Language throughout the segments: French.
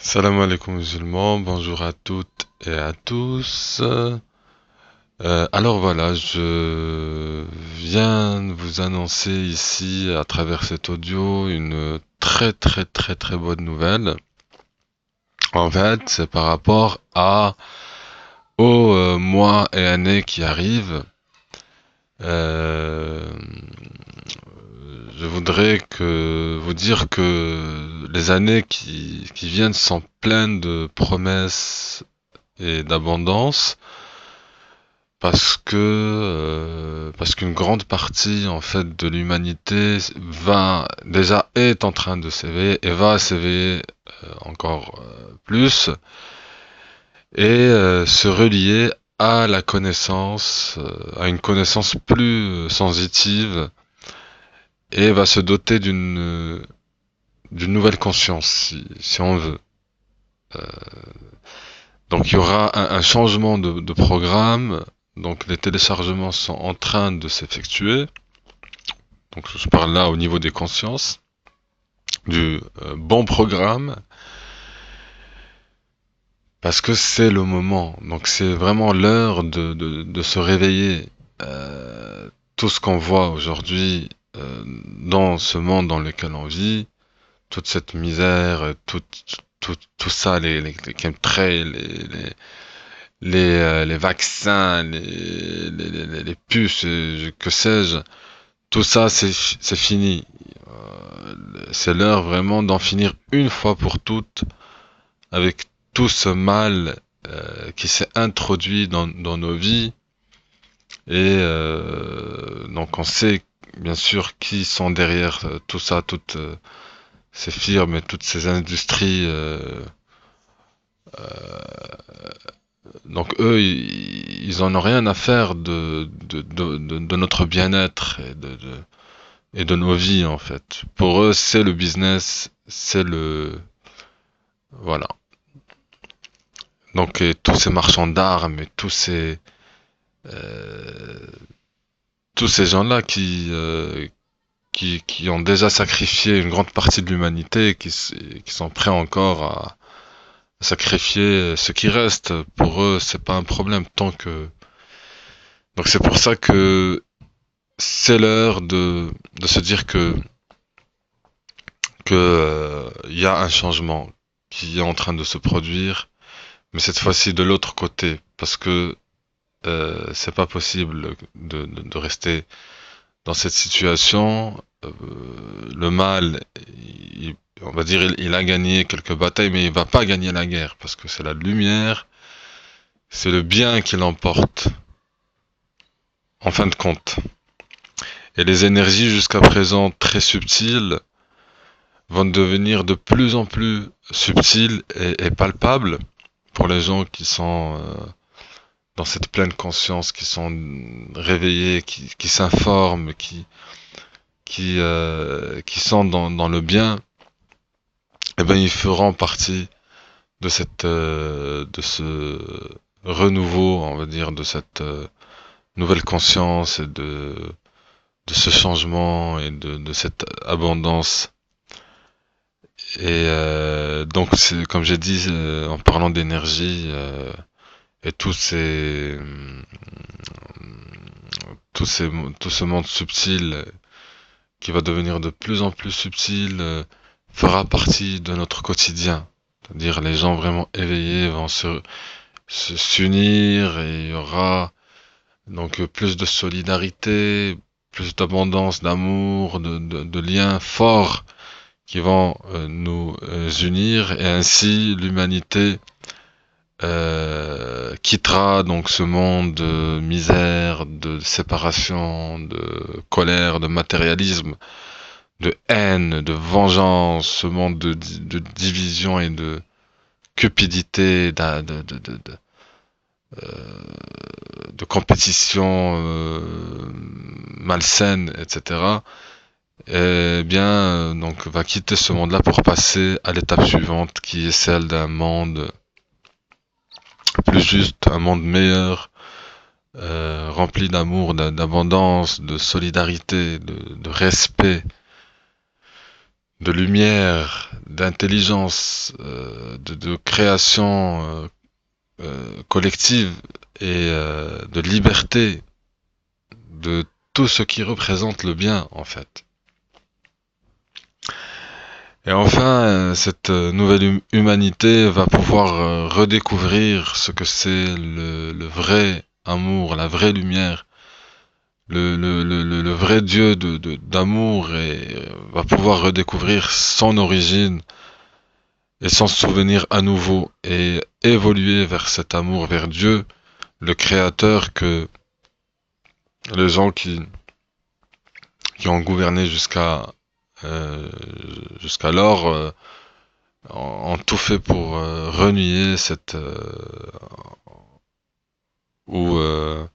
Salam alaikum musulmans, bonjour à toutes et à tous. Alors voilà, je viens de vous annoncer ici à travers cet audio une très bonne nouvelle. En fait, c'est par rapport au mois et année qui arrivent. Euh, je voudrais vous dire que les années qui viennent sont pleines de promesses et d'abondance parce qu'une grande partie en fait de l'humanité est en train de s'éveiller et va s'éveiller encore plus et se relier à la connaissance, à une connaissance plus sensitive et va se doter d'une nouvelle conscience si on veut. Euh, Donc il y aura un changement de programme. Donc les téléchargements sont en train de s'effectuer. Donc je parle là au niveau des consciences, du bon programme, parce que c'est le moment. Donc c'est vraiment l'heure de se réveiller. Tout ce qu'on voit aujourd'hui dans ce monde dans lequel on vit, toute cette misère, tout ça, les chemtrails, les vaccins, les puces, que sais-je, tout ça, c'est fini. C'est l'heure vraiment d'en finir une fois pour toutes avec tout ce mal qui s'est introduit dans nos vies. Et donc on sait bien sûr qui sont derrière tout ça, toutes ces firmes et toutes ces industries. Donc eux, ils en ont rien à faire de notre bien-être et de nos vies en fait. Pour eux, c'est le business, c'est le voilà. Donc et tous ces marchands d'armes et euh, tous ces gens-là qui ont déjà sacrifié une grande partie de l'humanité et qui sont prêts encore à sacrifier ce qui reste. Pour eux, c'est pas un problème tant que. Donc c'est pour ça que c'est l'heure de se dire que il y a un changement qui est en train de se produire, mais cette fois-ci de l'autre côté, parce que c'est pas possible de rester dans cette situation. Le mal, on va dire, il a gagné quelques batailles, mais il va pas gagner la guerre, parce que c'est la lumière, c'est le bien qui l'emporte, en fin de compte. Et les énergies jusqu'à présent très subtiles vont devenir de plus en plus subtiles et palpables pour les gens qui sont dans cette pleine conscience, qui sont réveillés, qui s'informent, qui sont dans le bien. Eh ben ils feront partie de ce renouveau, on va dire, de cette nouvelle conscience et de ce changement et de cette abondance. Et donc, comme j'ai dit, en parlant d'énergie et tous ces, tout ce monde subtil qui va devenir de plus en plus subtil fera partie de notre quotidien. C'est-à-dire les gens vraiment éveillés vont s'unir et il y aura donc plus de solidarité, plus d'abondance, d'amour, de liens forts qui vont nous unir et ainsi l'humanité quittera donc ce monde de misère, de séparation, de colère, de matérialisme, de haine, de vengeance, ce monde de division et de cupidité, de compétition malsaine, etc. Eh bien, donc, va quitter ce monde-là pour passer à l'étape suivante, qui est celle d'un monde plus juste, un monde meilleur, rempli d'amour, d'abondance, de solidarité, de respect, de lumière, d'intelligence, de création collective et de liberté, de tout ce qui représente le bien en fait. Et enfin, cette nouvelle humanité va pouvoir redécouvrir ce que c'est le vrai amour, la vraie lumière, le vrai Dieu d'amour et va pouvoir redécouvrir son origine et s'en souvenir à nouveau et évoluer vers cet amour, vers Dieu, le Créateur que les gens qui ont gouverné euh, jusqu'alors ont tout fait pour renier ou, euh,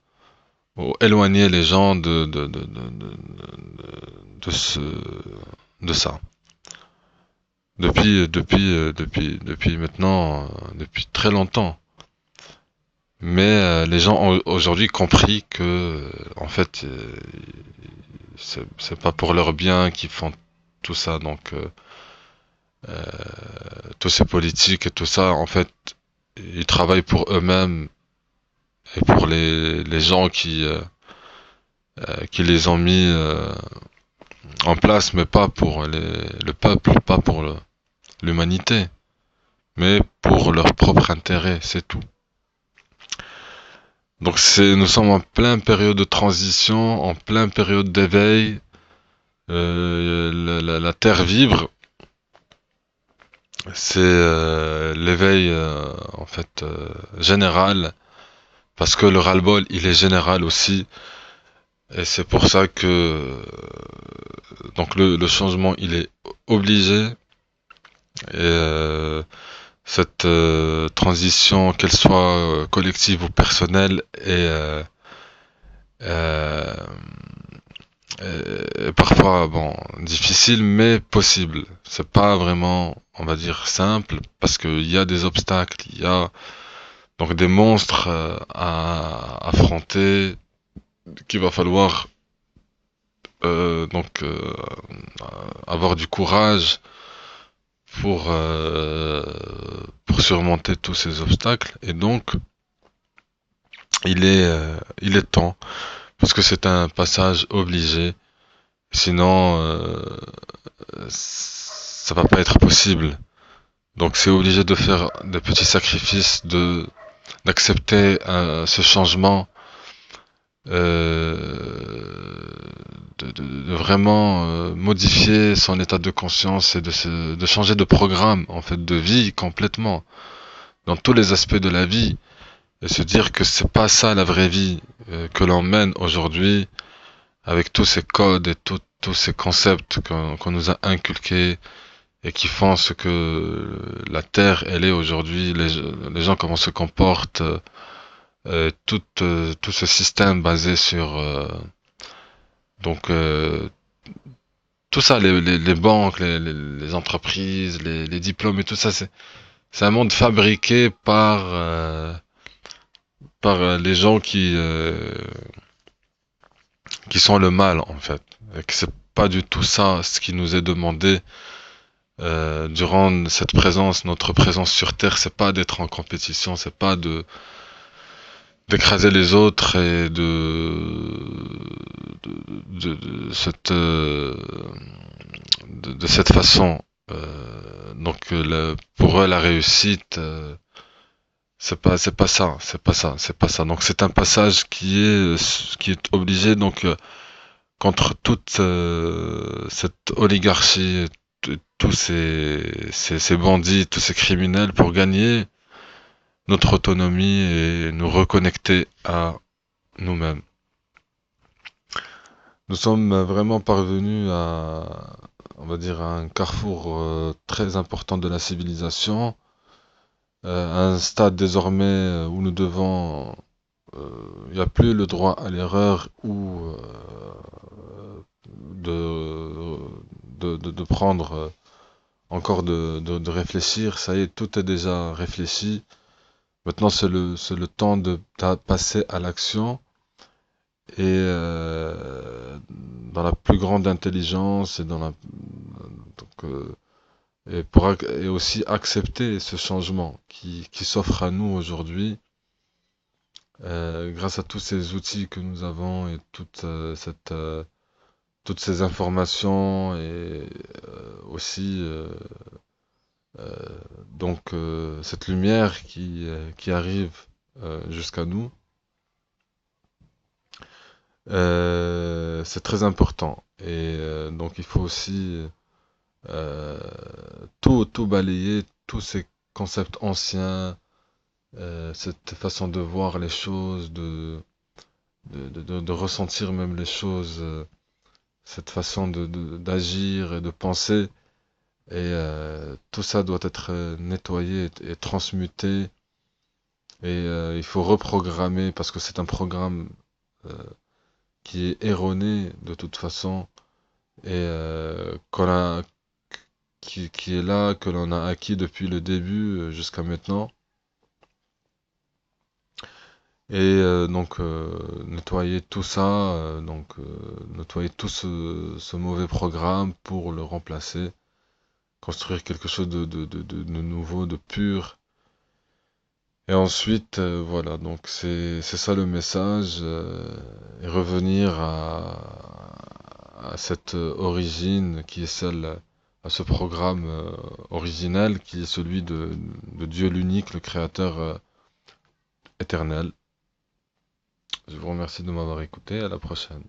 ou éloigner les gens de ce de ça. Depuis maintenant, depuis très longtemps. Mais les gens ont aujourd'hui compris que, en fait, c'est pas pour leur bien qu'ils font tout ça. Donc, tous ces politiques et tout ça, en fait, ils travaillent pour eux-mêmes et pour les gens qui les ont mis en place, mais pas pour le peuple, pas pour l'humanité, mais pour leur propre intérêt, c'est tout. Donc nous sommes en plein période de transition, en plein période d'éveil. La Terre vibre, c'est l'éveil en fait général, parce que le ras-le-bol il est général aussi, et c'est pour ça que donc le changement il est obligé, et cette transition, qu'elle soit collective ou personnelle, euh, parfois bon difficile mais possible. C'est pas vraiment, on va dire, simple parce qu'il y a des obstacles, il y a donc des monstres à affronter qu'il va falloir donc avoir du courage pour euh, pour surmonter tous ces obstacles, et donc il est temps parce que c'est un passage obligé, sinon ça va pas être possible. Donc c'est obligé de faire des petits sacrifices, de d'accepter ce changement, de vraiment modifier son état de conscience et de changer de programme en fait de vie complètement dans tous les aspects de la vie, et se dire que c'est pas ça la vraie vie que l'on mène aujourd'hui avec tous ces codes et tous ces concepts qu'on nous a inculqués et qui font ce que la Terre elle est aujourd'hui, les gens comment se comportent, tout ce système basé sur donc tout ça, les banques, les entreprises, les diplômes et tout ça, c'est un monde fabriqué par les gens qui sont le mal en fait, et que c'est pas du tout ça ce qui nous est demandé durant cette présence, notre présence sur Terre. C'est pas d'être en compétition, c'est pas d'écraser les autres et de cette de cette façon. Donc pour eux la réussite, c'est pas ça. Donc c'est un passage qui est obligé, donc contre toute cette oligarchie, tous ces bandits, tous ces criminels, pour gagner notre autonomie et nous reconnecter à nous-mêmes. Nous sommes vraiment parvenus à, on va dire, à un carrefour très important de la civilisation, à un stade désormais où nous devons, il n'y a plus le droit à l'erreur ou de, de prendre encore de réfléchir. Ça y est, tout est déjà réfléchi. Maintenant, c'est le temps de passer à l'action et dans la plus grande intelligence et donc, et aussi accepter ce changement qui s'offre à nous aujourd'hui grâce à tous ces outils que nous avons et toutes ces informations et aussi euh, cette lumière qui arrive jusqu'à nous. C'est très important. Et donc il faut aussi euh, tout balayer, tous ces concepts anciens, cette façon de voir les choses, de ressentir même les choses, cette façon d'agir et de penser. Et tout ça doit être nettoyé et transmuté. Et il faut reprogrammer parce que c'est un programme euh, qui est erroné de toute façon et qui est là, que l'on a acquis depuis le début jusqu'à maintenant. Et nettoyer tout ça, nettoyer tout ce mauvais programme pour le remplacer, construire quelque chose de nouveau, de pur. Et ensuite, voilà, donc c'est ça le message, et revenir à cette origine qui est celle, à ce programme originel qui est celui de Dieu l'unique, le Créateur éternel. Je vous remercie de m'avoir écouté, à la prochaine.